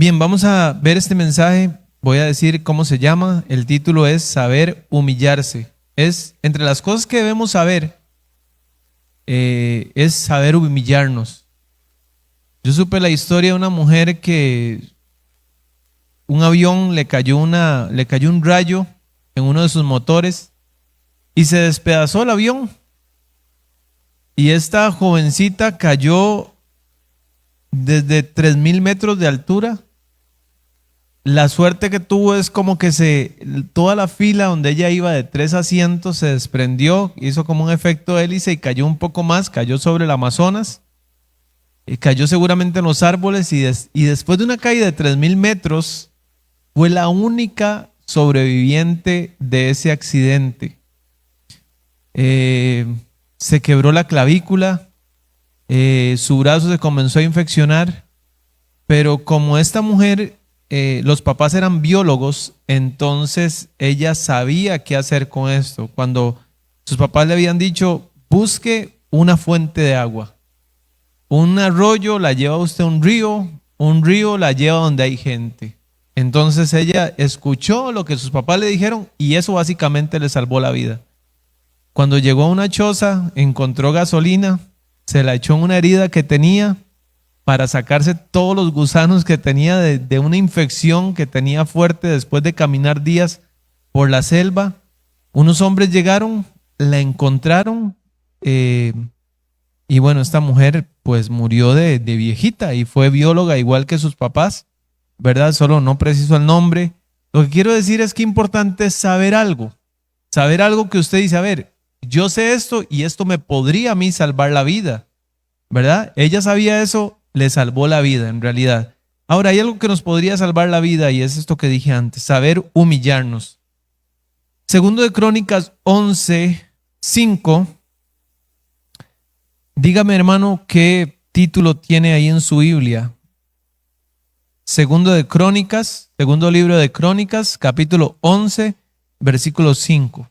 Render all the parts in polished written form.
Bien, vamos a ver este mensaje. Voy a decir cómo se llama. El título es Saber humillarse. Es entre las cosas que debemos saber, es saber humillarnos. Yo supe la historia de una mujer que un avión le cayó un rayo en uno de sus motores y se despedazó el avión. Y esta jovencita cayó desde 3,000 metros de altura. La suerte que tuvo es como que toda la fila donde ella iba de 3 asientos se desprendió, hizo como un efecto hélice y cayó un poco más, cayó sobre el Amazonas, y cayó seguramente en los árboles y después de una caída de 3,000 metros fue la única sobreviviente de ese accidente. Se quebró la clavícula, su brazo se comenzó a infeccionar, pero como esta mujer, los papás eran biólogos, entonces ella sabía qué hacer con esto. Cuando sus papás le habían dicho, busque una fuente de agua, un arroyo la lleva usted a un río la lleva donde hay gente. Entonces ella escuchó lo que sus papás le dijeron y eso básicamente le salvó la vida. Cuando llegó a una choza, encontró gasolina, se la echó en una herida que tenía para sacarse todos los gusanos que tenía de una infección que tenía fuerte después de caminar días por la selva. Unos hombres llegaron, la encontraron y bueno, esta mujer pues murió de viejita y fue bióloga igual que sus papás, ¿verdad? Solo no preciso el nombre. Lo que quiero decir es que importante es saber algo que usted dice, a ver, yo sé esto y esto me podría a mí salvar la vida, ¿verdad? Ella sabía eso, le salvó la vida en realidad. Ahora, hay algo que nos podría salvar la vida y es esto que dije antes, saber humillarnos. Segundo de Crónicas 11:5. Dígame, hermano, qué título tiene ahí en su Biblia. Segundo libro de Crónicas, capítulo 11, versículo 5.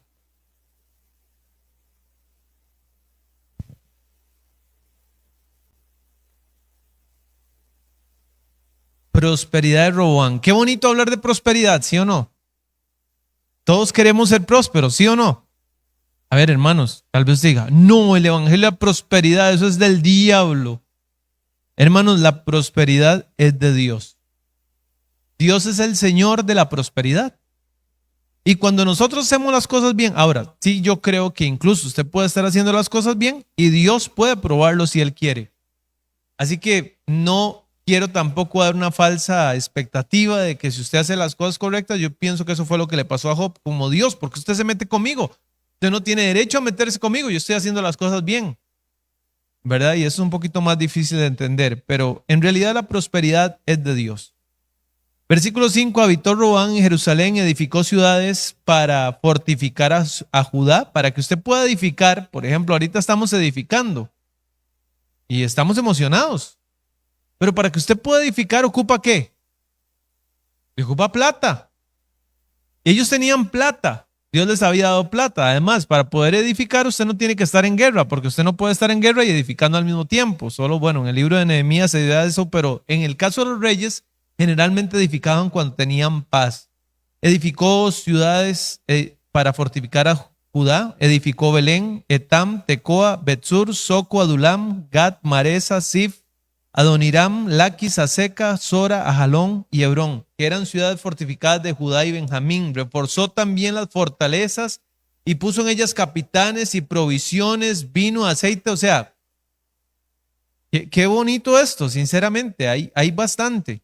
Prosperidad de Roboam. Qué bonito hablar de prosperidad, ¿sí o no? Todos queremos ser prósperos, ¿sí o no? A ver, hermanos, tal vez diga, no, el evangelio de la prosperidad, eso es del diablo. Hermanos, la prosperidad es de Dios. Dios es el Señor de la prosperidad. Y cuando nosotros hacemos las cosas bien, ahora, sí, yo creo que incluso usted puede estar haciendo las cosas bien y Dios puede probarlo si Él quiere. Así que no quiero tampoco dar una falsa expectativa de que si usted hace las cosas correctas, yo pienso que eso fue lo que le pasó a Job, como Dios, porque usted se mete conmigo. Usted no tiene derecho a meterse conmigo, yo estoy haciendo las cosas bien, ¿verdad? Y eso es un poquito más difícil de entender, pero en realidad la prosperidad es de Dios. Versículo 5, habitó Roboam en Jerusalén, edificó ciudades para fortificar a Judá, para que usted pueda edificar. Por ejemplo, ahorita estamos edificando y estamos emocionados. Pero para que usted pueda edificar, ¿ocupa qué? Ocupa plata. Ellos tenían plata. Dios les había dado plata. Además, para poder edificar, usted no tiene que estar en guerra, porque usted no puede estar en guerra y edificando al mismo tiempo. Solo, bueno, en el libro de Nehemías se da eso, pero en el caso de los reyes, generalmente edificaban cuando tenían paz. Edificó ciudades para fortificar a Judá. Edificó Belén, Etam, Tecoa, Betzur, Soco, Adulam, Gat, Maresa, Sif, Adoniram, Laquis, Aseca, Sora, Ajalón y Hebrón, que eran ciudades fortificadas de Judá y Benjamín. Reforzó también las fortalezas y puso en ellas capitanes y provisiones, vino, aceite. O sea, qué bonito esto, sinceramente, hay bastante.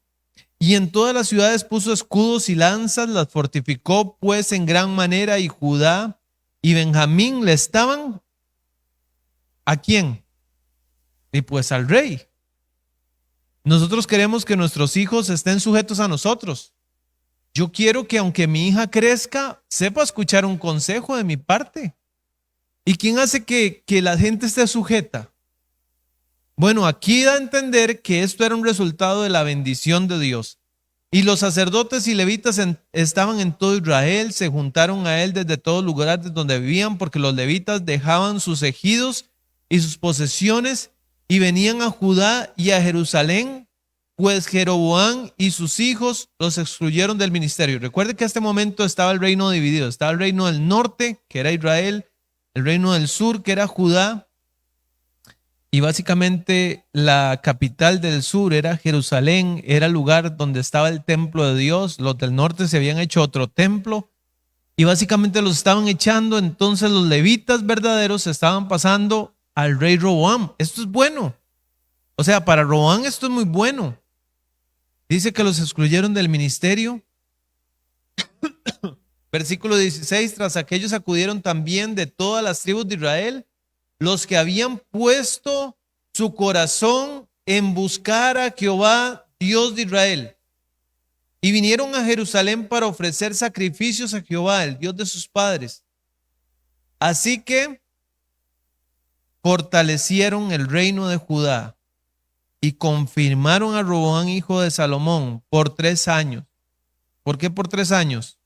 Y en todas las ciudades puso escudos y lanzas, las fortificó pues en gran manera, y Judá y Benjamín le estaban, ¿a quién? Y pues al rey. Nosotros queremos que nuestros hijos estén sujetos a nosotros. Yo quiero que aunque mi hija crezca, sepa escuchar un consejo de mi parte. ¿Y quién hace que la gente esté sujeta? Bueno, aquí da a entender que esto era un resultado de la bendición de Dios. Y los sacerdotes y levitas estaban en todo Israel, se juntaron a él desde todos los lugares donde vivían, porque los levitas dejaban sus ejidos y sus posesiones y venían a Judá y a Jerusalén pues Jeroboam y sus hijos los excluyeron del ministerio. Recuerde que a este momento estaba el reino dividido. Estaba el reino del norte, que era Israel, el reino del sur, que era Judá, y básicamente la capital del sur era Jerusalén, era el lugar donde estaba el templo de Dios. Los del norte se habían hecho otro templo y básicamente los estaban echando. Entonces los levitas verdaderos se estaban pasando al rey Roboam. Esto es bueno. O sea, para Roboam esto es muy bueno. Dice que los excluyeron del ministerio. Versículo 16, tras aquellos acudieron también de todas las tribus de Israel los que habían puesto su corazón en buscar a Jehová, Dios de Israel. Y vinieron a Jerusalén para ofrecer sacrificios a Jehová, el Dios de sus padres. Así que fortalecieron el reino de Judá y confirmaron a Roboam, hijo de Salomón, por 3 años. ¿Por qué por 3 años?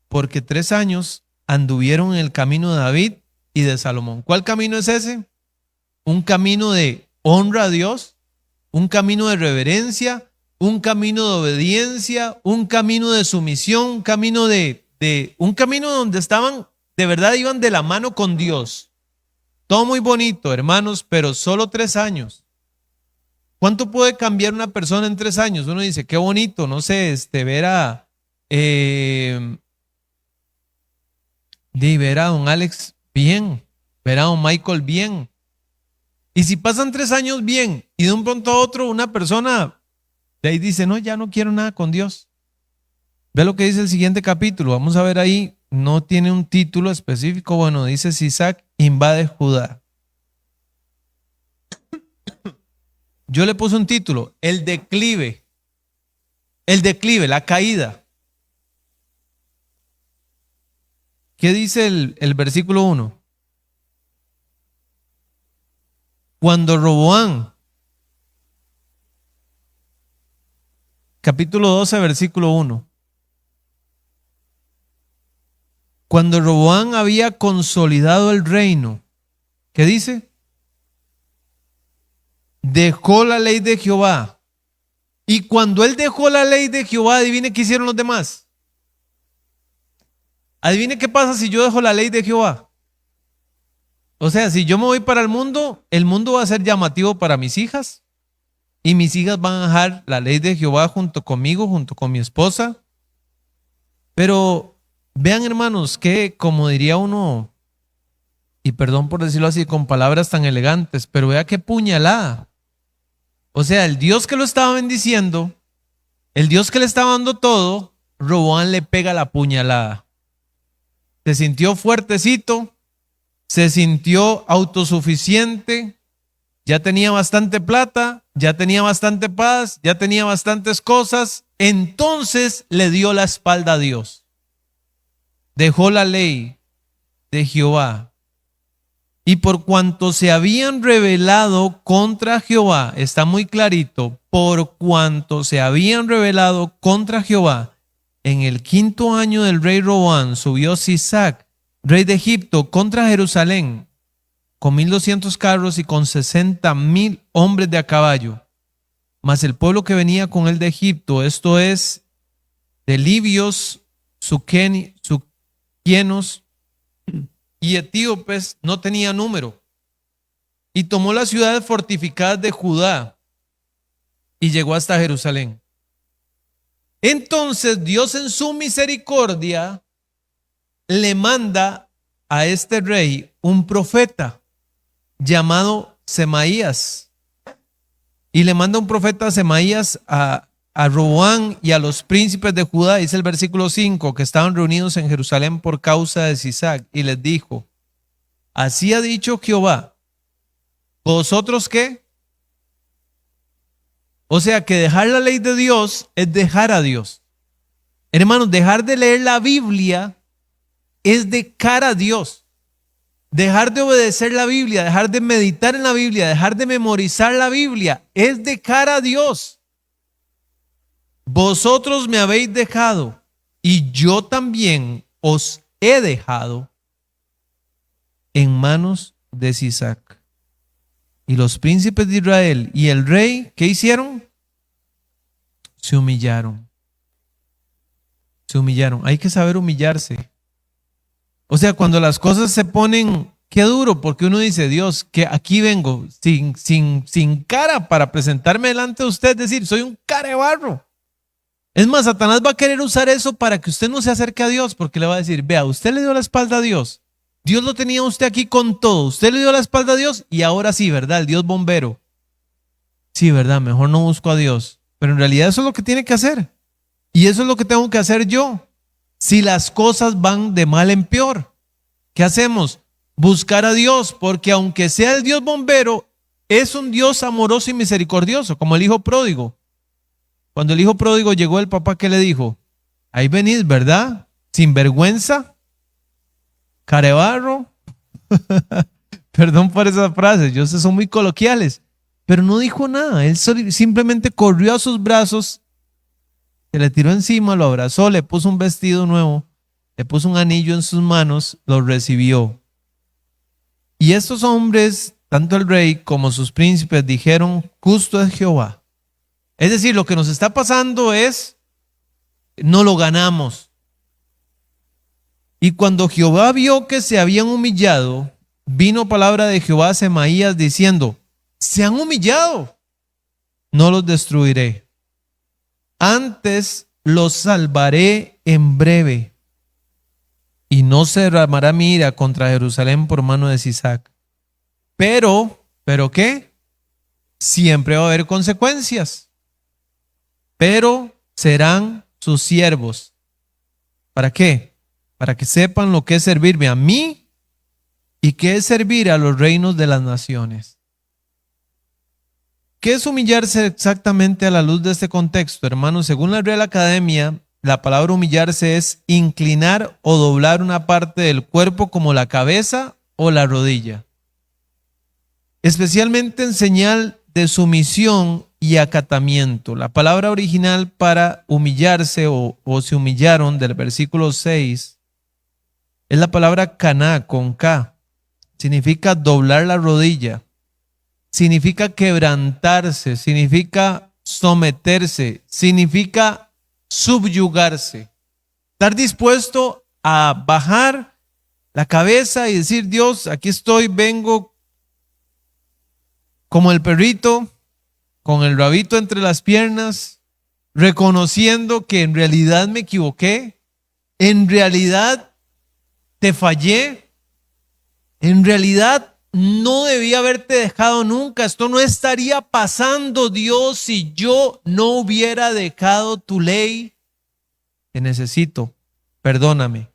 Porque 3 años anduvieron en el camino de David y de Salomón. ¿Cuál camino es ese? Un camino de honra a Dios, un camino de reverencia, un camino de obediencia, un camino de sumisión, un camino un camino donde estaban, de verdad iban de la mano con Dios. Todo muy bonito, hermanos, pero solo 3 años. ¿Cuánto puede cambiar una persona en 3 años? Uno dice, qué bonito, no sé, ver a ver a don Alex bien, ver a don Michael bien. Y si pasan 3 años bien y de un pronto a otro una persona de ahí dice, no, ya no quiero nada con Dios. Ve lo que dice el siguiente capítulo, vamos a ver ahí, no tiene un título específico, bueno, dice Sisac invade Judá. Yo le puse un título, el declive, la caída. ¿Qué dice el versículo 1? Cuando Roboam, capítulo 12, versículo 1. Cuando Roboam había consolidado el reino, ¿qué dice? Dejó la ley de Jehová. Y cuando él dejó la ley de Jehová, adivine qué hicieron los demás. Adivine qué pasa si yo dejo la ley de Jehová. O sea, si yo me voy para el mundo va a ser llamativo para mis hijas. Y mis hijas van a dejar la ley de Jehová junto conmigo, junto con mi esposa. Pero vean, hermanos, que como diría uno, y perdón por decirlo así con palabras tan elegantes, pero vea qué puñalada. O sea, el Dios que lo estaba bendiciendo, el Dios que le estaba dando todo, Roboam le pega la puñalada. Se sintió fuertecito, se sintió autosuficiente, ya tenía bastante plata, ya tenía bastante paz, ya tenía bastantes cosas. Entonces le dio la espalda a Dios. Dejó la ley de Jehová. Y por cuanto se habían rebelado contra Jehová, está muy clarito, por cuanto se habían rebelado contra Jehová, en el 5º año del rey Roboam subió Sisac, rey de Egipto, contra Jerusalén, con 1,200 carros y con 60,000 hombres de a caballo. Mas el pueblo que venía con él de Egipto, esto es, de libios, suquenos y etíopes, no tenía número. Y tomó las ciudades fortificadas de Judá y llegó hasta Jerusalén. Entonces Dios en su misericordia le manda a este rey un profeta llamado Semaías. Y le manda un profeta Semaías a Roboam y a los príncipes de Judá, dice el versículo 5, que estaban reunidos en Jerusalén por causa de Sisac, y les dijo, así ha dicho Jehová, ¿vosotros qué? O sea que dejar la ley de Dios es dejar a Dios. Hermanos, dejar de leer la Biblia es dejar a Dios. Dejar de obedecer la Biblia, dejar de meditar en la Biblia, dejar de memorizar la Biblia, es dejar a Dios. Vosotros me habéis dejado y yo también os he dejado en manos de Sisac. y los príncipes de Israel y el rey, ¿qué hicieron? Se humillaron. Se humillaron. Hay que saber humillarse. O sea, cuando las cosas se ponen, qué duro, porque uno dice, Dios, que aquí vengo sin cara para presentarme delante de usted, decir, soy un cara de barro. Es más, Satanás va a querer usar eso para que usted no se acerque a Dios, porque le va a decir, vea, usted le dio la espalda a Dios. Dios lo tenía a usted aquí con todo. Usted le dio la espalda a Dios y ahora sí, ¿verdad? El Dios bombero. Sí, ¿verdad? Mejor no busco a Dios. Pero en realidad eso es lo que tiene que hacer. Y eso es lo que tengo que hacer yo. Si las cosas van de mal en peor, ¿qué hacemos? Buscar a Dios, porque aunque sea el Dios bombero, es un Dios amoroso y misericordioso, como el hijo pródigo. Cuando el hijo pródigo llegó, el papá, ¿qué le dijo? Ahí venís, ¿verdad? Sin vergüenza, carebarro. Perdón por esas frases, yo sé, son muy coloquiales, pero no dijo nada. Él simplemente corrió a sus brazos, se le tiró encima, lo abrazó, le puso un vestido nuevo, le puso un anillo en sus manos, lo recibió. Y estos hombres, tanto el rey como sus príncipes, dijeron, justo es Jehová. Es decir, lo que nos está pasando es, no lo ganamos. Y cuando Jehová vio que se habían humillado, vino palabra de Jehová a Semaías diciendo, se han humillado, no los destruiré. Antes los salvaré en breve. Y no se derramará mi ira contra Jerusalén por mano de Sisac. ¿Pero qué? Siempre va a haber consecuencias. Pero serán sus siervos. ¿Para qué? Para que sepan lo que es servirme a mí y qué es servir a los reinos de las naciones. ¿Qué es humillarse exactamente a la luz de este contexto, hermanos? Según la Real Academia, la palabra humillarse es inclinar o doblar una parte del cuerpo como la cabeza o la rodilla, especialmente en señal de sumisión y acatamiento. La palabra original para humillarse o se humillaron del versículo 6 es la palabra caná con K. Significa doblar la rodilla, significa quebrantarse, significa someterse, significa subyugarse. Estar dispuesto a bajar la cabeza y decir, Dios, aquí estoy, vengo como el perrito, con el rabito entre las piernas, reconociendo que en realidad me equivoqué, en realidad te fallé, en realidad no debía haberte dejado nunca. Esto no estaría pasando, Dios, si yo no hubiera dejado tu ley. Te necesito, perdóname.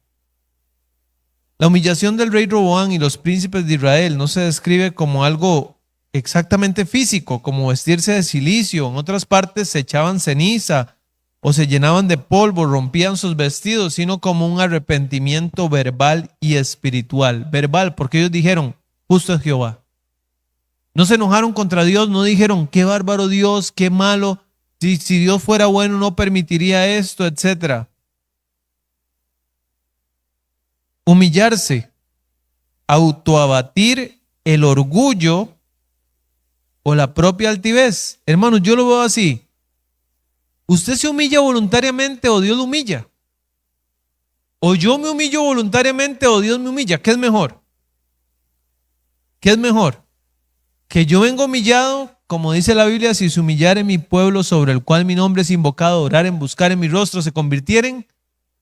La humillación del rey Roboam y los príncipes de Israel no se describe como algo exactamente físico, como vestirse de cilicio. En otras partes se echaban ceniza o se llenaban de polvo, rompían sus vestidos, sino como un arrepentimiento verbal y espiritual. Verbal, porque ellos dijeron, justo es Jehová. No se enojaron contra Dios, no dijeron, qué bárbaro Dios, qué malo, si Dios fuera bueno no permitiría esto, etc. Humillarse, autoabatir el orgullo o la propia altivez. Hermanos, yo lo veo así. ¿Usted se humilla voluntariamente o Dios lo humilla? ¿O yo me humillo voluntariamente o Dios me humilla? ¿Qué es mejor? ¿Qué es mejor? Que yo venga humillado, como dice la Biblia, si se humillare mi pueblo sobre el cual mi nombre es invocado, orar en buscar en mi rostro, se convirtieren,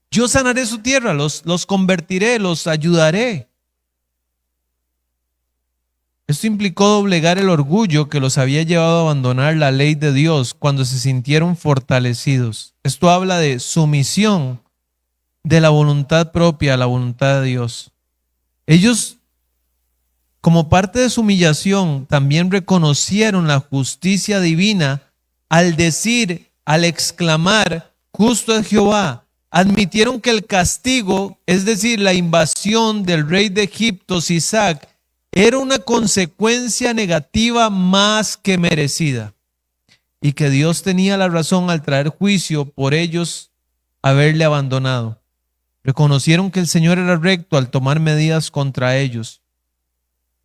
yo sanaré su tierra, los convertiré, los ayudaré. Esto implicó doblegar el orgullo que los había llevado a abandonar la ley de Dios cuando se sintieron fortalecidos. Esto habla de sumisión de la voluntad propia a la voluntad de Dios. Ellos, como parte de su humillación, también reconocieron la justicia divina al decir, al exclamar, justo es Jehová. Admitieron que el castigo, es decir, la invasión del rey de Egipto, Sisac, era una consecuencia negativa más que merecida y que Dios tenía la razón al traer juicio por ellos haberle abandonado. Reconocieron que el Señor era recto al tomar medidas contra ellos.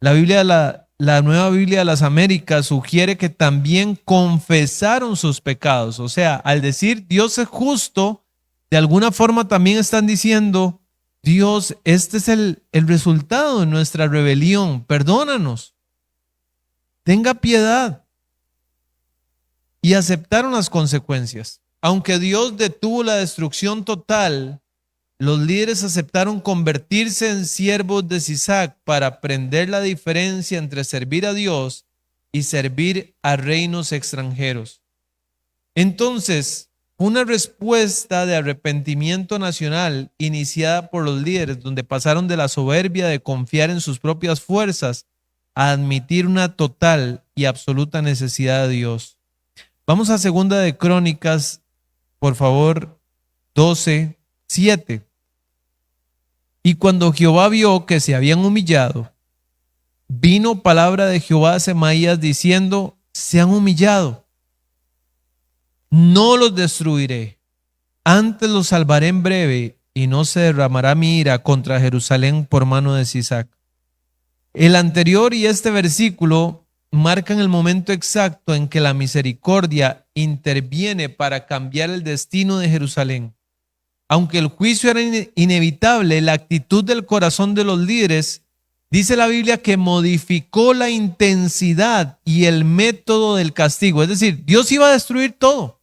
La Biblia la Nueva Biblia de las Américas sugiere que también confesaron sus pecados. O sea, al decir Dios es justo, de alguna forma también están diciendo, Dios, este es el resultado de nuestra rebelión, perdónanos, tenga piedad. Y aceptaron las consecuencias. Aunque Dios detuvo la destrucción total, los líderes aceptaron convertirse en siervos de Sisac para aprender la diferencia entre servir a Dios y servir a reinos extranjeros. Entonces, una respuesta de arrepentimiento nacional iniciada por los líderes, donde pasaron de la soberbia de confiar en sus propias fuerzas a admitir una total y absoluta necesidad de Dios. Vamos a Segunda de Crónicas, por favor, 12:7. Y cuando Jehová vio que se habían humillado, vino palabra de Jehová a Semaías diciendo, se han humillado, no los destruiré, antes los salvaré en breve, y no se derramará mi ira contra Jerusalén por mano de Sisac. El anterior y este versículo marcan el momento exacto en que la misericordia interviene para cambiar el destino de Jerusalén. Aunque el juicio era inevitable, la actitud del corazón de los líderes, dice la Biblia, que modificó la intensidad y el método del castigo. Es decir, Dios iba a destruir todo.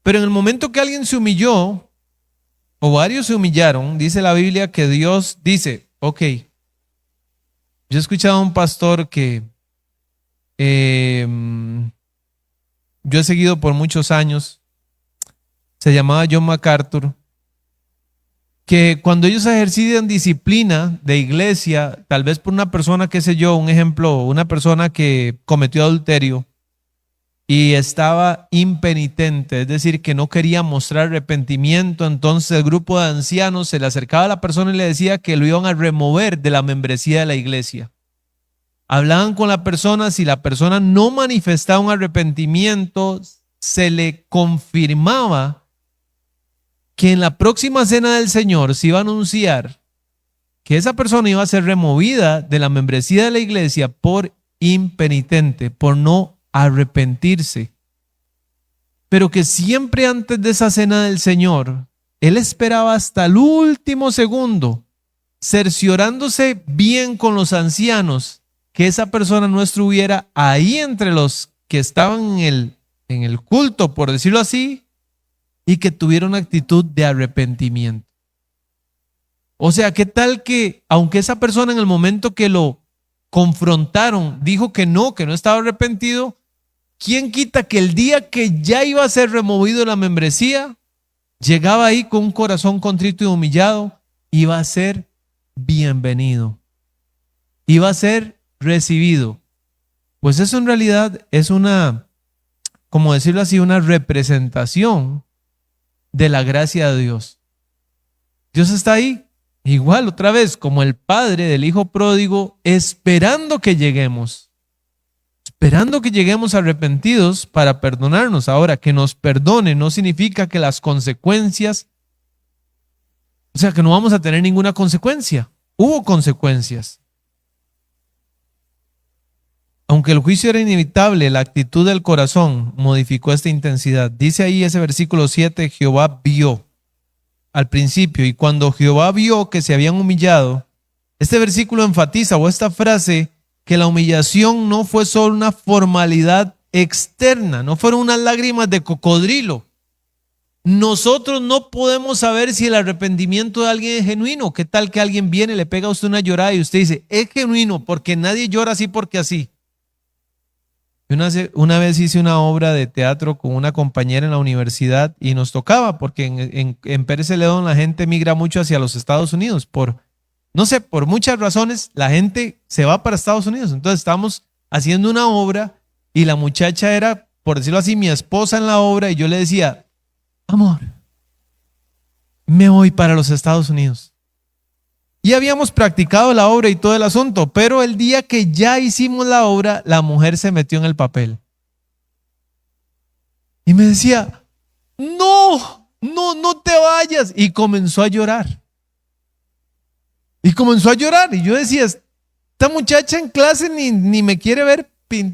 Pero en el momento que alguien se humilló, o varios se humillaron, dice la Biblia que Dios dice, ok, yo he escuchado a un pastor que yo he seguido por muchos años, se llamaba John MacArthur, que cuando ellos ejercían disciplina de iglesia, tal vez por una persona, qué sé yo, un ejemplo, una persona que cometió adulterio y estaba impenitente, es decir, que no quería mostrar arrepentimiento, entonces el grupo de ancianos se le acercaba a la persona y le decía que lo iban a remover de la membresía de la iglesia. Hablaban con la persona, si la persona no manifestaba un arrepentimiento, se le confirmaba que en la próxima cena del Señor se iba a anunciar que esa persona iba a ser removida de la membresía de la iglesia por impenitente, por no arrepentirse. Pero que siempre antes de esa cena del Señor, él esperaba hasta el último segundo, cerciorándose bien con los ancianos, que esa persona no estuviera ahí entre los que estaban en el culto, por decirlo así, y que tuviera una actitud de arrepentimiento. O sea, ¿qué tal que, aunque esa persona en el momento que lo confrontaron dijo que no estaba arrepentido, quién quita que el día que ya iba a ser removido de la membresía, llegaba ahí con un corazón contrito y humillado, iba a ser bienvenido, iba a ser recibido? Pues eso en realidad es una, como decirlo así, una representación de la gracia de Dios. Dios está ahí, igual otra vez, como el padre del hijo pródigo, esperando que lleguemos arrepentidos para perdonarnos. Ahora, que nos perdone no significa que las consecuencias, o sea, que no vamos a tener ninguna consecuencia. Hubo consecuencias. Aunque el juicio era inevitable, la actitud del corazón modificó esta intensidad. Dice ahí ese versículo 7, Jehová vio al principio, y cuando Jehová vio que se habían humillado, este versículo enfatiza, o esta frase, que la humillación no fue solo una formalidad externa, no fueron unas lágrimas de cocodrilo. Nosotros no podemos saber si el arrepentimiento de alguien es genuino. ¿Qué tal que alguien viene, le pega a usted una llorada y usted dice, es genuino, porque nadie llora así porque así? Una vez hice una obra de teatro con una compañera en la universidad y nos tocaba, porque en Pérez Celedón la gente migra mucho hacia los Estados Unidos. No sé, por muchas razones la gente se va para Estados Unidos. Entonces estábamos haciendo una obra y la muchacha era, por decirlo así, mi esposa en la obra, y yo le decía, amor, me voy para los Estados Unidos. Y habíamos practicado la obra y todo el asunto, pero el día que ya hicimos la obra, la mujer se metió en el papel. Y me decía, no te vayas. Y comenzó a llorar. Y yo decía, está esta muchacha en clase ni me quiere ver, o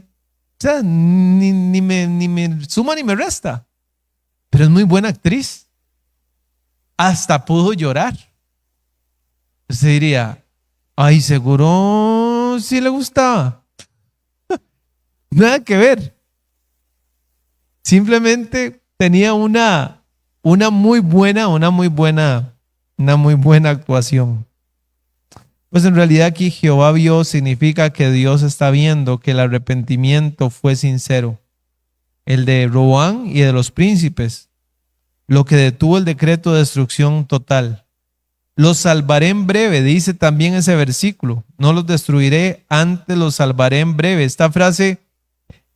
sea, ni me suma ni me resta, pero es muy buena actriz. Hasta pudo llorar. Usted diría, ay, seguro sí le gustaba. Nada que ver. Simplemente tenía una muy buena actuación. Pues en realidad aquí Jehová vio significa que Dios está viendo que el arrepentimiento fue sincero. El de Roboam y de los príncipes, lo que detuvo el decreto de destrucción total. Los salvaré en breve, dice también ese versículo. No los destruiré, antes los salvaré en breve. Esta frase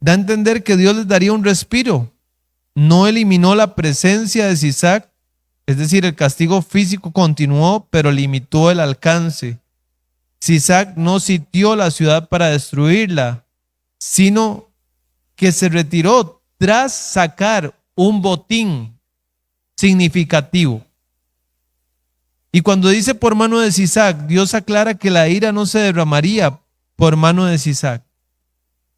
da a entender que Dios les daría un respiro. No eliminó la presencia de Sisac, es decir, el castigo físico continuó, pero limitó el alcance. Sisac no sitió la ciudad para destruirla, sino que se retiró tras sacar un botín significativo. Y cuando dice por mano de Sisac, Dios aclara que la ira no se derramaría por mano de Sisac.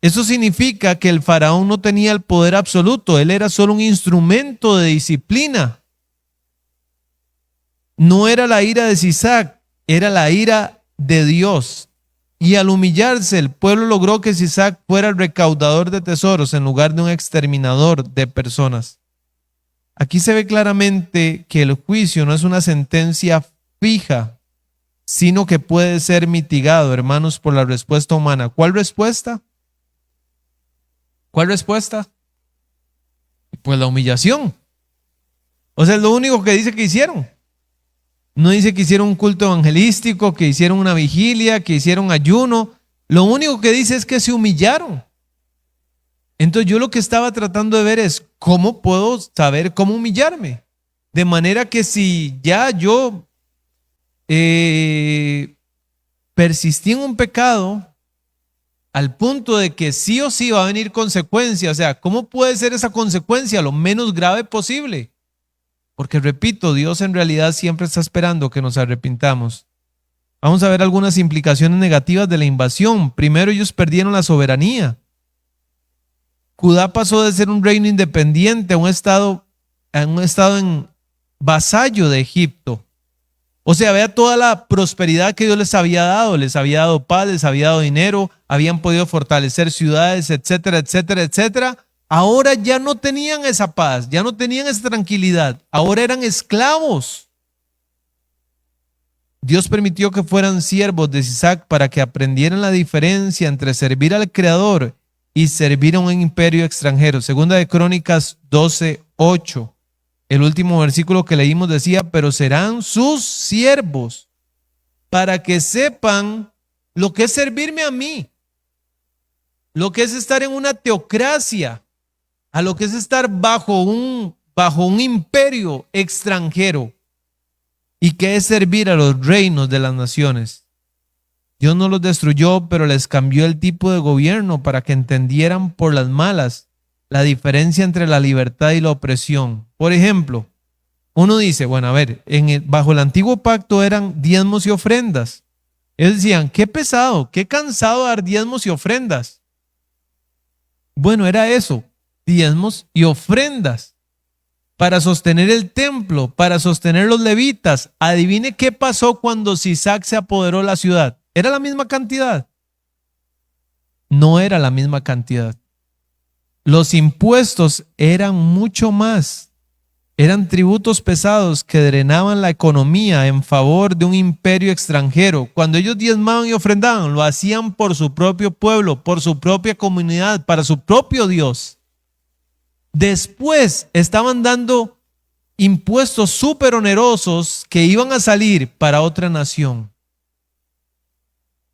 Eso significa que el faraón no tenía el poder absoluto, él era solo un instrumento de disciplina. No era la ira de Sisac, era la ira de Dios. Y al humillarse, el pueblo logró que Sisac fuera el recaudador de tesoros en lugar de un exterminador de personas. Aquí se ve claramente que el juicio no es una sentencia fija, sino que puede ser mitigado, hermanos, por la respuesta humana. ¿Cuál respuesta? ¿Cuál respuesta? Pues la humillación. O sea, es lo único que dice que hicieron. No dice que hicieron un culto evangelístico, que hicieron una vigilia, que hicieron ayuno. Lo único que dice es que se humillaron. Entonces yo lo que estaba tratando de ver es cómo puedo saber cómo humillarme. De manera que si ya yo persistí en un pecado al punto de que sí o sí va a venir consecuencia, o sea, ¿cómo puede ser esa consecuencia lo menos grave posible? Porque repito, Dios en realidad siempre está esperando que nos arrepintamos. Vamos a ver algunas implicaciones negativas de la invasión. Primero, ellos perdieron la soberanía. Judá pasó de ser un reino independiente a un estado en vasallo de Egipto. O sea, vea toda la prosperidad que Dios les había dado paz, les había dado dinero, habían podido fortalecer ciudades, etcétera, etcétera, etcétera. Ahora ya no tenían esa paz, ya no tenían esa tranquilidad, ahora eran esclavos. Dios permitió que fueran siervos de Sisac para que aprendieran la diferencia entre servir al Creador y servir a un imperio extranjero. Segunda de Crónicas 12:8. El último versículo que leímos decía, pero serán sus siervos para que sepan lo que es servirme a mí, lo que es estar en una teocracia, a lo que es estar bajo un imperio extranjero y que es servir a los reinos de las naciones. Dios no los destruyó, pero les cambió el tipo de gobierno para que entendieran por las malas la diferencia entre la libertad y la opresión. Por ejemplo, uno dice, bueno, a ver, bajo el antiguo pacto eran diezmos y ofrendas. Ellos decían, qué pesado, qué cansado dar diezmos y ofrendas. Bueno, era eso, diezmos y ofrendas para sostener el templo, para sostener los levitas. Adivine qué pasó cuando Sisac se apoderó de la ciudad. ¿Era la misma cantidad? No era la misma cantidad. Los impuestos eran mucho más. Eran tributos pesados que drenaban la economía en favor de un imperio extranjero. Cuando ellos diezmaban y ofrendaban, lo hacían por su propio pueblo, por su propia comunidad, para su propio Dios. Después estaban dando impuestos súper onerosos que iban a salir para otra nación.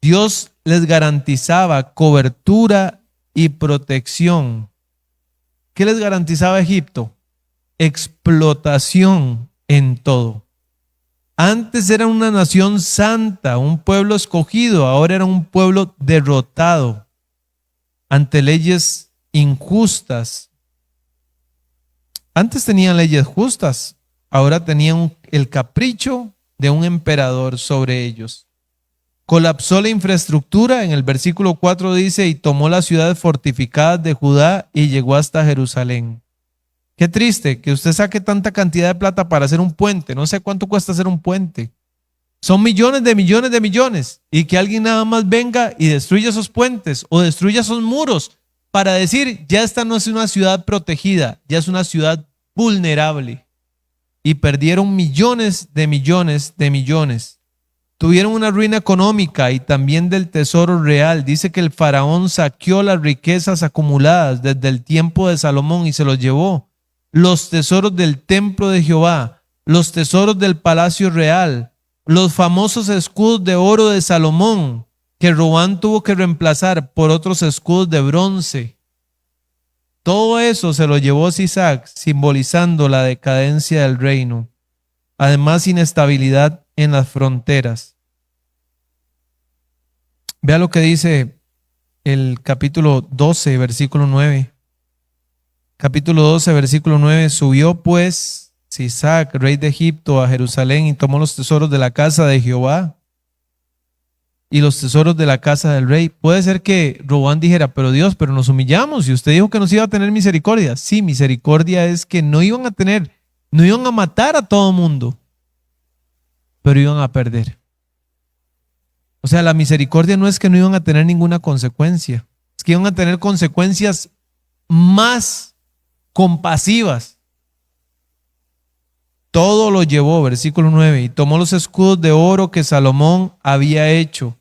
Dios les garantizaba cobertura y protección. ¿Qué les garantizaba Egipto? Explotación en todo. Antes era una nación santa, un pueblo escogido, ahora era un pueblo derrotado ante leyes injustas. Antes tenían leyes justas, ahora tenían el capricho de un emperador sobre ellos. colapsó la infraestructura. En el versículo 4 dice, y tomó las ciudades fortificadas de Judá y llegó hasta Jerusalén. Qué triste que usted saque tanta cantidad de plata para hacer un puente. No sé cuánto cuesta hacer un puente. Son millones de millones de millones. Y que alguien nada más venga y destruya esos puentes o destruya esos muros para decir, ya esta no es una ciudad protegida, ya es una ciudad vulnerable. Y perdieron millones de millones de millones. Tuvieron una ruina económica y también del tesoro real. Dice que el faraón saqueó las riquezas acumuladas desde el tiempo de Salomón y se los llevó. Los tesoros del templo de Jehová, los tesoros del palacio real, los famosos escudos de oro de Salomón, que Roboam tuvo que reemplazar por otros escudos de bronce. Todo eso se lo llevó Sisac, simbolizando la decadencia del reino. Además, inestabilidad en las fronteras. Vea lo que dice el capítulo 12, versículo 9. Capítulo 12, versículo 9. Subió pues Sisac, rey de Egipto, a Jerusalén y tomó los tesoros de la casa de Jehová y los tesoros de la casa del rey. Puede ser que Roboam dijera, pero Dios, pero nos humillamos y usted dijo que nos iba a tener misericordia. Sí, misericordia es que no iban a matar a todo mundo, pero iban a perder. O sea, la misericordia no es que no iban a tener ninguna consecuencia, es que iban a tener consecuencias más compasivas. Todo lo llevó, versículo 9, y tomó los escudos de oro que Salomón había hecho,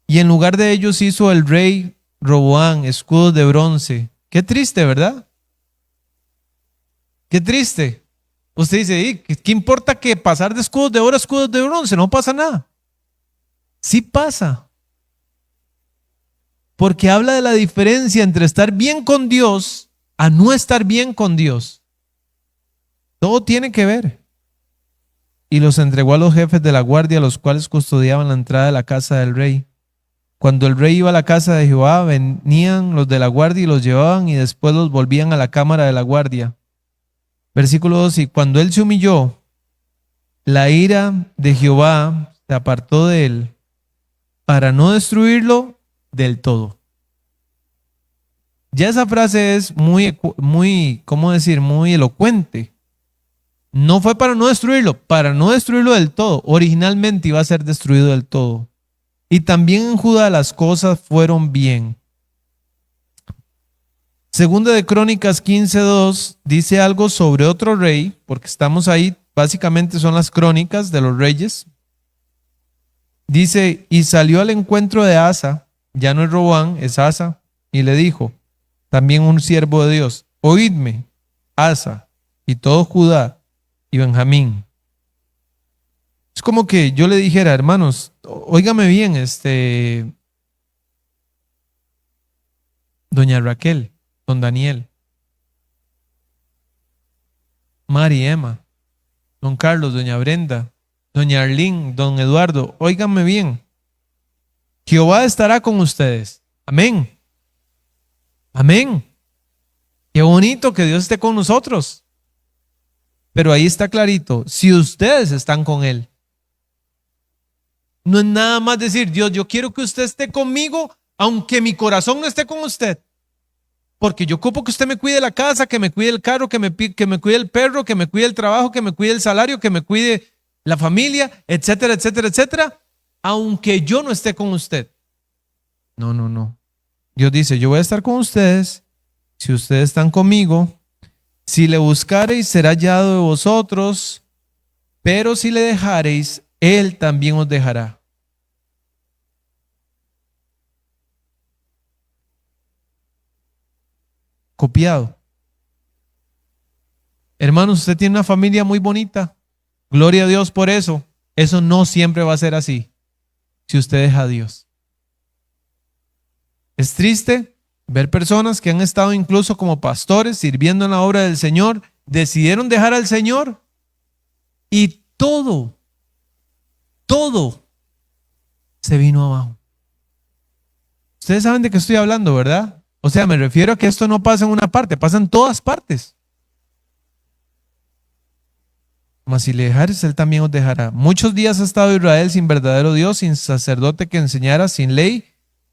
y en lugar de ellos hizo el rey Roboam escudos de bronce. Qué triste, ¿verdad? Qué triste. Usted dice, ¿qué importa que pasar de escudos de oro a escudos de bronce? No pasa nada. Sí pasa. Porque habla de la diferencia entre estar bien con Dios a no estar bien con Dios. Todo tiene que ver. Y los entregó a los jefes de la guardia, los cuales custodiaban la entrada de la casa del rey. Cuando el rey iba a la casa de Jehová, venían los de la guardia y los llevaban y después los volvían a la cámara de la guardia. Versículo 2, y cuando él se humilló, la ira de Jehová se apartó de él para no destruirlo del todo. Ya esa frase es muy, ¿cómo decir? Muy elocuente. No fue para no destruirlo del todo. Originalmente iba a ser destruido del todo. Y también en Judá las cosas fueron bien. Segunda de Crónicas 15:2 dice algo sobre otro rey, porque estamos ahí, básicamente son las crónicas de los reyes. Dice, y salió al encuentro de Asa, ya no es Roboam, es Asa, y le dijo, también un siervo de Dios, oídme, Asa, y todo Judá y Benjamín. Es como que yo le dijera, hermanos, óigame bien, doña Raquel, don Daniel, Mari, Emma, don Carlos, doña Brenda, doña Arlene, don Eduardo, óiganme bien. Jehová estará con ustedes. Amén. Amén. Qué bonito que Dios esté con nosotros. Pero ahí está clarito, si ustedes están con Él. No es nada más decir, Dios, yo quiero que usted esté conmigo, aunque mi corazón no esté con usted. Porque yo ocupo que usted me cuide la casa, que me cuide el carro, que me cuide el perro, que me cuide el trabajo, que me cuide el salario, que me cuide la familia, etcétera, etcétera, etcétera, aunque yo no esté con usted. No, no, no. Dios dice, yo voy a estar con ustedes, si ustedes están conmigo, si le buscareis será hallado de vosotros, pero si le dejareis, Él también os dejará. Copiado. Hermanos, usted tiene una familia muy bonita. Gloria a Dios por eso. Eso no siempre va a ser así si usted deja a Dios. Es triste ver personas que han estado incluso como pastores sirviendo en la obra del Señor, decidieron dejar al Señor y todo se vino abajo. Ustedes saben de qué estoy hablando, ¿verdad? O sea, me refiero a que esto no pasa en una parte, pasa en todas partes. Mas si le dejares, él también os dejará. Muchos días ha estado Israel sin verdadero Dios, sin sacerdote que enseñara, sin ley.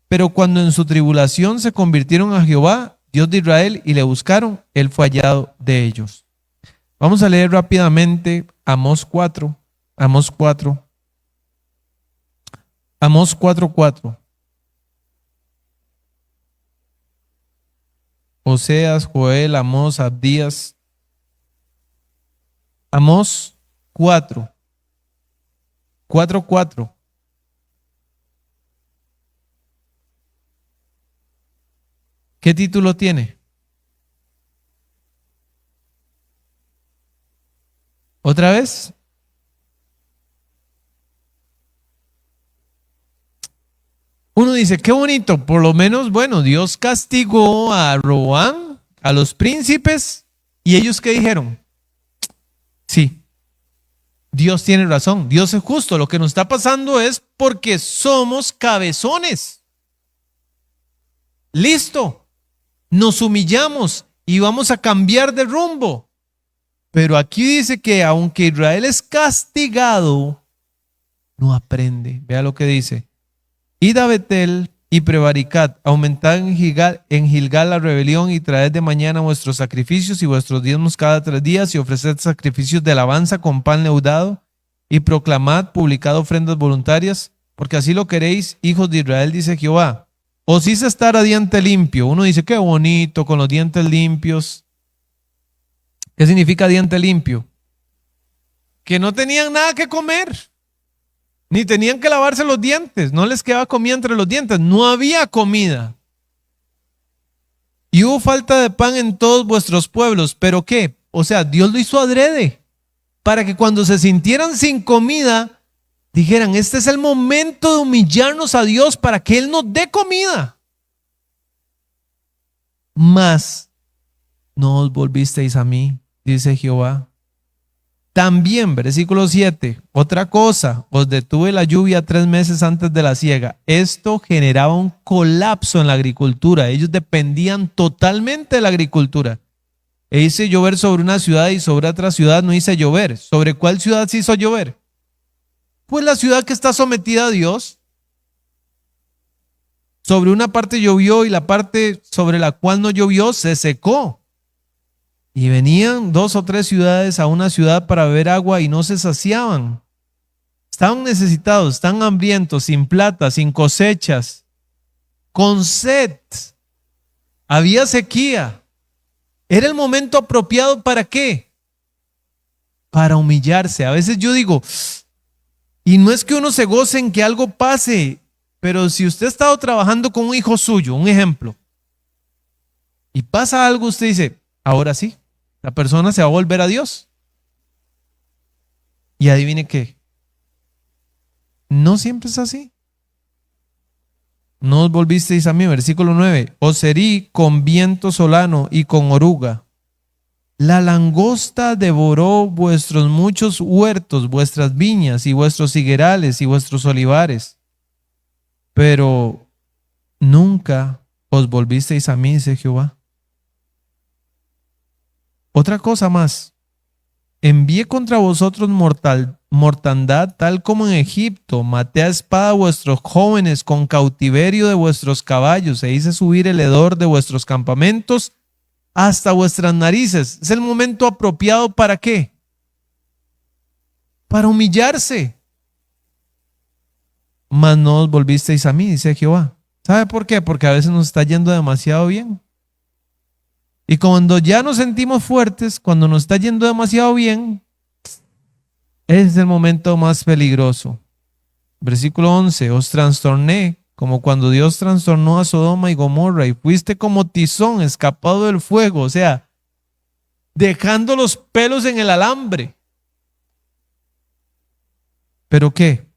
Pero cuando en su tribulación se convirtieron a Jehová, Dios de Israel, y le buscaron, él fue hallado de ellos. Vamos a leer rápidamente Amós 4. Amós 4. Amós 4:4. Oseas, Joel, Amós, Abdías. Amós 4:4. ¿Qué título tiene? ¿Otra vez? Uno dice, qué bonito, por lo menos, bueno, Dios castigó a Roboam, a los príncipes, y ellos ¿qué dijeron? Sí, Dios tiene razón, Dios es justo, lo que nos está pasando es porque somos cabezones. Listo, nos humillamos y vamos a cambiar de rumbo. Pero aquí dice que aunque Israel es castigado, no aprende. Vea lo que dice. Id a Betel y prevaricad, aumentad en Gilgal la rebelión y traed de mañana vuestros sacrificios y vuestros diezmos cada 3 días y ofreced sacrificios de alabanza con pan leudado y proclamad, publicad ofrendas voluntarias, porque así lo queréis, hijos de Israel, dice Jehová. Os hice estar a diente limpio. Uno dice, qué bonito, con los dientes limpios. ¿Qué significa diente limpio? Que no tenían nada que comer. Ni tenían que lavarse los dientes, no les quedaba comida entre los dientes, no había comida. Y hubo falta de pan en todos vuestros pueblos, ¿pero qué? O sea, Dios lo hizo adrede, para que cuando se sintieran sin comida, dijeran, este es el momento de humillarnos a Dios para que Él nos dé comida. Mas no os volvisteis a mí, dice Jehová. También, versículo 7, otra cosa, os detuve la lluvia 3 meses antes de la siega. Esto generaba un colapso en la agricultura. Ellos dependían totalmente de la agricultura. E hice llover sobre una ciudad y sobre otra ciudad no hice llover. ¿Sobre cuál ciudad se hizo llover? Pues la ciudad que está sometida a Dios. Sobre una parte llovió y la parte sobre la cual no llovió se secó. Y venían 2 o 3 ciudades a una ciudad para beber agua y no se saciaban. Estaban necesitados, están hambrientos, sin plata, sin cosechas, con sed. Había sequía. Era el momento apropiado ¿para qué? Para humillarse. A veces yo digo, y no es que uno se goce en que algo pase, pero si usted ha estado trabajando con un hijo suyo, un ejemplo, y pasa algo, usted dice, ahora sí. La persona se va a volver a Dios. Y adivine qué. No siempre es así. No os volvisteis a mí. Versículo 9. Os herí con viento solano y con oruga. La langosta devoró vuestros muchos huertos, vuestras viñas y vuestros higuerales y vuestros olivares. Pero nunca os volvisteis a mí, dice Jehová. Otra cosa más, envié contra vosotros mortandad tal como en Egipto, maté a espada a vuestros jóvenes con cautiverio de vuestros caballos, e hice subir el hedor de vuestros campamentos hasta vuestras narices. Es el momento apropiado ¿para qué? Para humillarse. Mas no os volvisteis a mí, dice Jehová. ¿Sabe por qué? Porque a veces nos está yendo demasiado bien. Y cuando ya nos sentimos fuertes, cuando nos está yendo demasiado bien, es el momento más peligroso. Versículo 11, os trastorné como cuando Dios trastornó a Sodoma y Gomorra y fuiste como tizón escapado del fuego, o sea, dejando los pelos en el alambre. ¿Pero qué?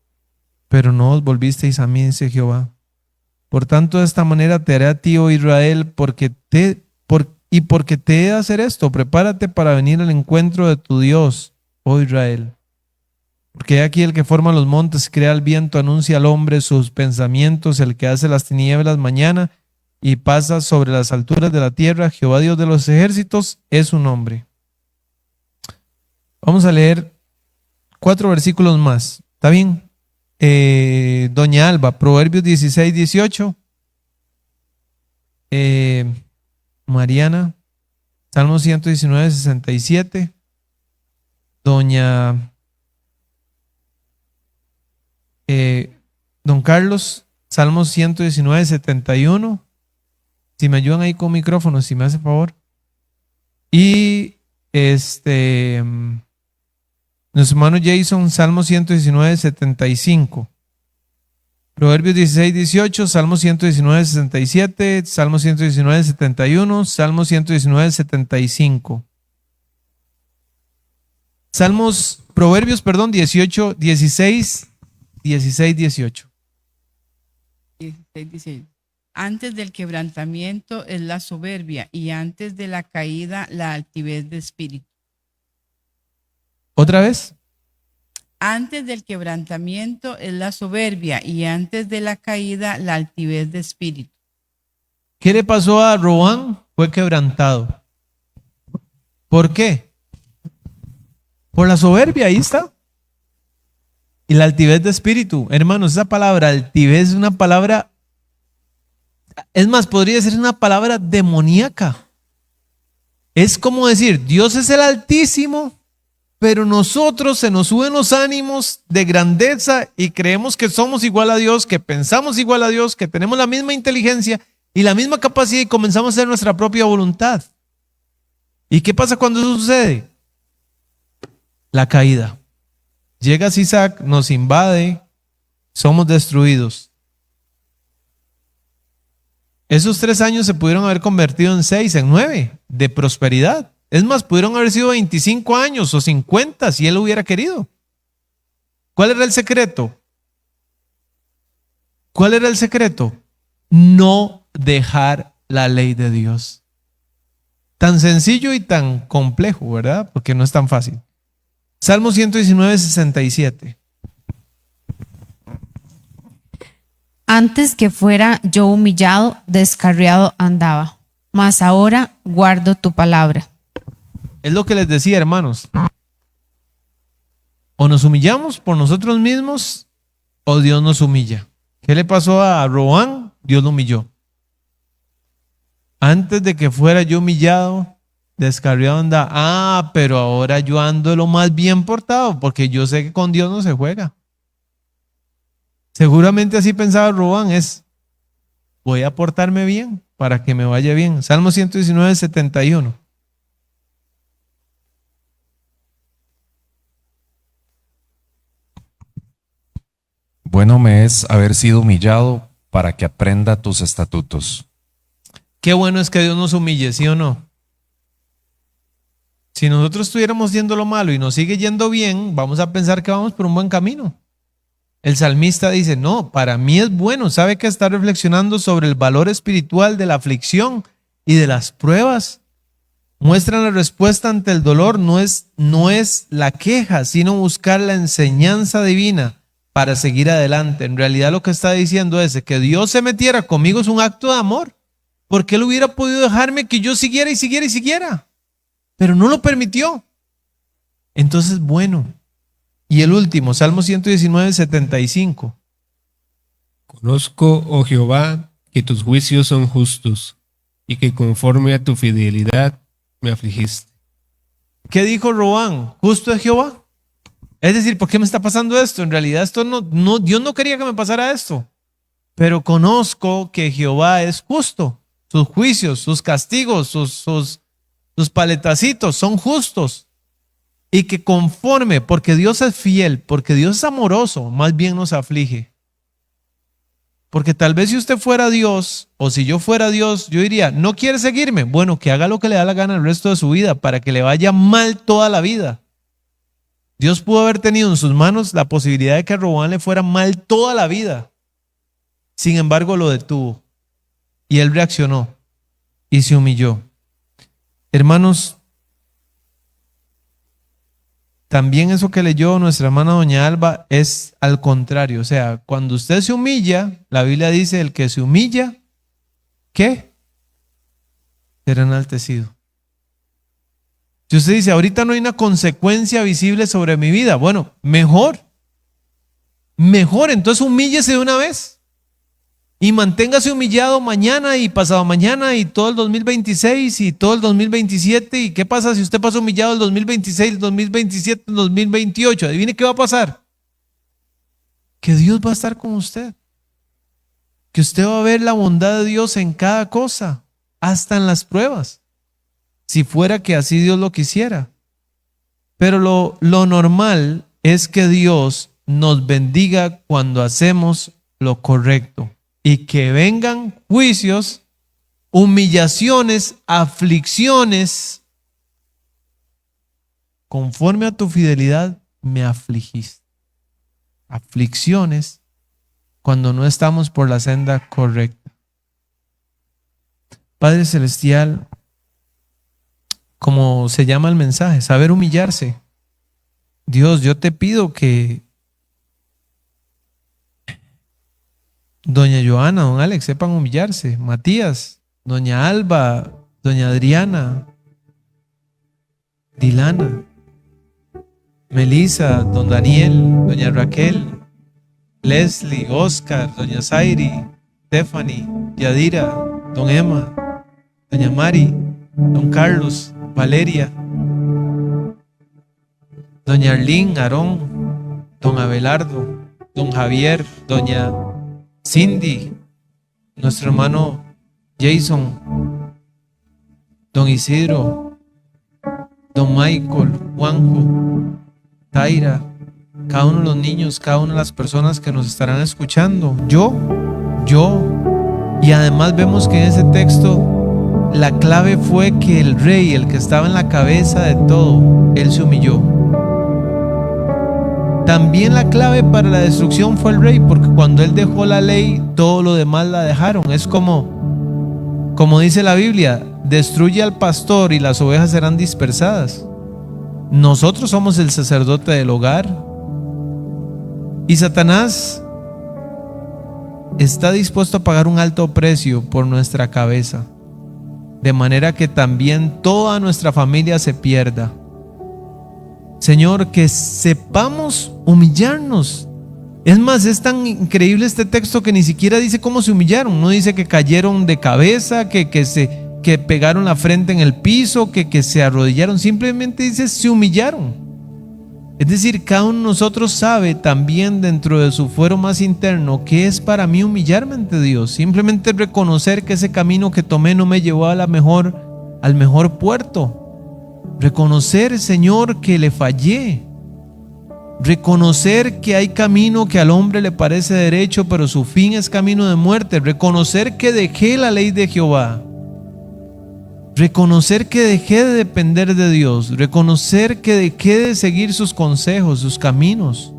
Pero no os volvisteis a mí, dice Jehová. Por tanto, de esta manera te haré a ti, oh Israel, porque te he de hacer esto. Prepárate para venir al encuentro de tu Dios, oh Israel. Porque aquí el que forma los montes, crea el viento, anuncia al hombre sus pensamientos, el que hace las tinieblas mañana y pasa sobre las alturas de la tierra. Jehová Dios de los ejércitos es su nombre. Vamos a leer 4 versículos más. ¿Está bien? Doña Alba, Proverbios 16, 18. Mariana, Salmo 119, 67. Doña Don Carlos, Salmo 119, 71. Si me ayudan ahí con micrófono, si me hace favor. Y nuestro hermano Jason, Salmo 119, 75. Proverbios 16, 18, Salmo 119, 67, Salmo 119, 71, Salmo 119, 75. Proverbios, 18, 16, 16, 18. 16, 16. Antes del quebrantamiento es la soberbia y antes de la caída la altivez de espíritu. ¿Otra vez? Antes del quebrantamiento es la soberbia y antes de la caída la altivez de espíritu. ¿Qué le pasó a Roboam? Fue quebrantado. ¿Por qué? Por la soberbia, ahí está. Y la altivez de espíritu. Hermanos, esa palabra altivez es una palabra, es más, podría ser una palabra demoníaca. Es como decir, Dios es el Altísimo, pero nosotros se nos suben los ánimos de grandeza y creemos que somos igual a Dios, que pensamos igual a Dios, que tenemos la misma inteligencia y la misma capacidad y comenzamos a hacer nuestra propia voluntad. ¿Y qué pasa cuando eso sucede? La caída. Llega Isaac, nos invade, somos destruidos. Esos 3 años se pudieron haber convertido en 6, en 9 de prosperidad. Es más, pudieron haber sido 25 años o 50 si él hubiera querido. ¿Cuál era el secreto? ¿Cuál era el secreto? No dejar la ley de Dios. Tan sencillo y tan complejo, ¿verdad? Porque no es tan fácil. Salmo 119, 67. Antes que fuera yo humillado, descarriado andaba, mas ahora guardo tu palabra. Es lo que les decía, hermanos. O nos humillamos por nosotros mismos o Dios nos humilla. ¿Qué le pasó a Roboam? Dios lo humilló. Antes de que fuera yo humillado, descarriado andaba. Ah, pero ahora yo ando de lo más bien portado porque yo sé que con Dios no se juega. Seguramente así pensaba Roboam, voy a portarme bien para que me vaya bien. Salmo 119, 71. Bueno me es haber sido humillado para que aprenda tus estatutos. Qué bueno es que Dios nos humille, ¿sí o no? Si nosotros estuviéramos yendo lo malo y nos sigue yendo bien, vamos a pensar que vamos por un buen camino. El salmista dice, no, para mí es bueno. ¿Sabe que está reflexionando sobre el valor espiritual de la aflicción y de las pruebas? Muestran la respuesta ante el dolor, no es la queja, sino buscar la enseñanza divina para seguir adelante. En realidad lo que está diciendo es que Dios se metiera conmigo es un acto de amor, porque Él hubiera podido dejarme que yo siguiera y siguiera y siguiera, pero no lo permitió. Entonces, bueno. Y el último, Salmo 119, 75. Conozco, oh Jehová, que tus juicios son justos y que conforme a tu fidelidad me afligiste. ¿Qué dijo Roboam? ¿Justo es Jehová? Es decir, ¿por qué me está pasando esto? En realidad Dios no quería que me pasara esto. Pero conozco que Jehová es justo. Sus juicios, sus castigos, sus paletacitos son justos. Y que conforme, porque Dios es fiel, porque Dios es amoroso, más bien nos aflige. Porque tal vez si usted fuera Dios, o si yo fuera Dios, yo diría, ¿no quiere seguirme? Bueno, que haga lo que le da la gana el resto de su vida, para que le vaya mal toda la vida. Dios pudo haber tenido en sus manos la posibilidad de que a Roboam le fuera mal toda la vida. Sin embargo, lo detuvo. Y él reaccionó y se humilló. Hermanos, también eso que leyó nuestra hermana doña Alba es al contrario. O sea, cuando usted se humilla, la Biblia dice, el que se humilla, ¿qué? Será enaltecido. Si usted dice, ahorita no hay una consecuencia visible sobre mi vida, bueno, mejor, entonces humíllese de una vez y manténgase humillado mañana y pasado mañana y todo el 2026 y todo el 2027. ¿Y qué pasa si usted pasa humillado el 2026, el 2027, el 2028? Adivine qué va a pasar. Que Dios va a estar con usted. Que usted va a ver la bondad de Dios en cada cosa, hasta en las pruebas. Si fuera que así Dios lo quisiera. Pero lo normal es que Dios nos bendiga cuando hacemos lo correcto. Y que vengan juicios, humillaciones, aflicciones. Conforme a tu fidelidad me afligiste. Aflicciones cuando no estamos por la senda correcta. Padre Celestial, como se llama el mensaje, saber humillarse. Dios, yo te pido que doña Joana, don Alex sepan humillarse, Matías, doña Alba, doña Adriana, Dilana, Melissa, don Daniel, doña Raquel, Leslie, Oscar, doña Zairi, Stephanie, Yadira, don Emma, doña Mari, don Carlos, Valeria, doña Arlene, Aarón, don Abelardo, don Javier, doña Cindy, nuestro hermano Jason, don Isidro, don Michael, Juanjo, Taira, cada uno de los niños, cada una de las personas que nos estarán escuchando, yo, y además vemos que en ese texto la clave fue que el rey, el que estaba en la cabeza de todo, él se humilló. También la clave para la destrucción fue el rey, porque cuando él dejó la ley, todo lo demás la dejaron. Es como dice la Biblia, destruye al pastor y las ovejas serán dispersadas. Nosotros somos el sacerdote del hogar. Y Satanás está dispuesto a pagar un alto precio por nuestra cabeza, de manera que también toda nuestra familia se pierda. Señor, que sepamos humillarnos. Es más, es tan increíble este texto que ni siquiera dice cómo se humillaron. No dice que cayeron de cabeza, que pegaron la frente en el piso, que se arrodillaron. Simplemente dice se humillaron. Es decir, cada uno de nosotros sabe también dentro de su fuero más interno qué es para mí humillarme ante Dios. Simplemente reconocer que ese camino que tomé no me llevó al mejor puerto. Reconocer, Señor, que le fallé. Reconocer que hay camino que al hombre le parece derecho, pero su fin es camino de muerte. Reconocer que dejé la ley de Jehová. Reconocer que dejé de depender de Dios. Reconocer que dejé de seguir sus consejos, sus caminos.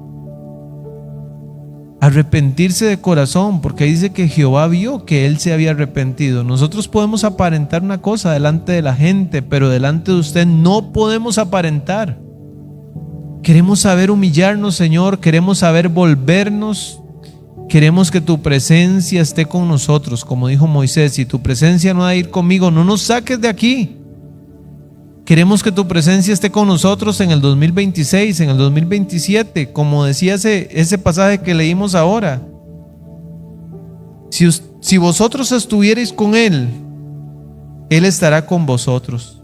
Arrepentirse de corazón, porque dice que Jehová vio que él se había arrepentido. Nosotros podemos aparentar una cosa delante de la gente, pero delante de usted no podemos aparentar. Queremos saber humillarnos, Señor. Queremos saber volvernos. Queremos que tu presencia esté con nosotros, como dijo Moisés. Si tu presencia no ha de ir conmigo, no nos saques de aquí. Queremos que tu presencia esté con nosotros en el 2026, en el 2027, como decía ese pasaje que leímos ahora. Si vosotros estuvierais con Él, Él estará con vosotros.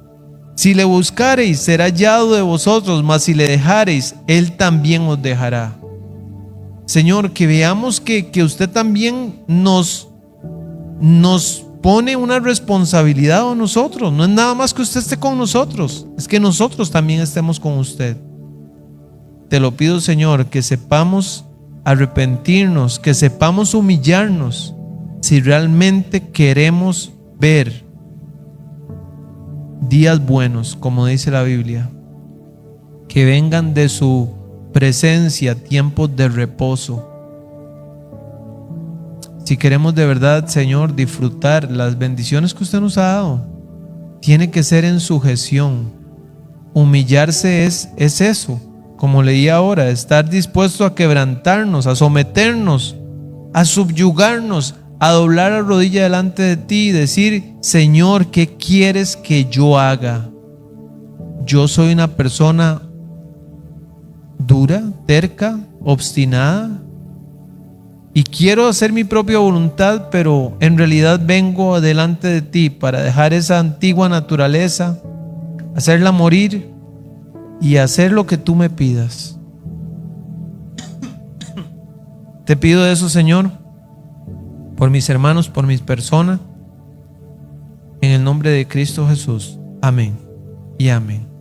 Si le buscareis, será hallado de vosotros, mas si le dejareis, Él también os dejará. Señor, que veamos que usted también nos pone una responsabilidad a nosotros. No es nada más que usted esté con nosotros, es que nosotros también estemos con usted. Te lo pido, Señor, que sepamos arrepentirnos, que sepamos humillarnos, si realmente queremos ver días buenos, como dice la Biblia, que vengan de su presencia tiempos de reposo. Si queremos de verdad, Señor, disfrutar las bendiciones que usted nos ha dado, tiene que ser en sujeción. Humillarse es eso, como leí ahora, estar dispuesto a quebrantarnos, a someternos, a subyugarnos, a doblar la rodilla delante de ti y decir: Señor, ¿qué quieres que yo haga? yo soy una persona dura, terca, obstinada, y quiero hacer mi propia voluntad, pero en realidad vengo delante de ti para dejar esa antigua naturaleza, hacerla morir y hacer lo que tú me pidas. Te pido eso, Señor, por mis hermanos, por mis personas, en el nombre de Cristo Jesús. Amén y amén.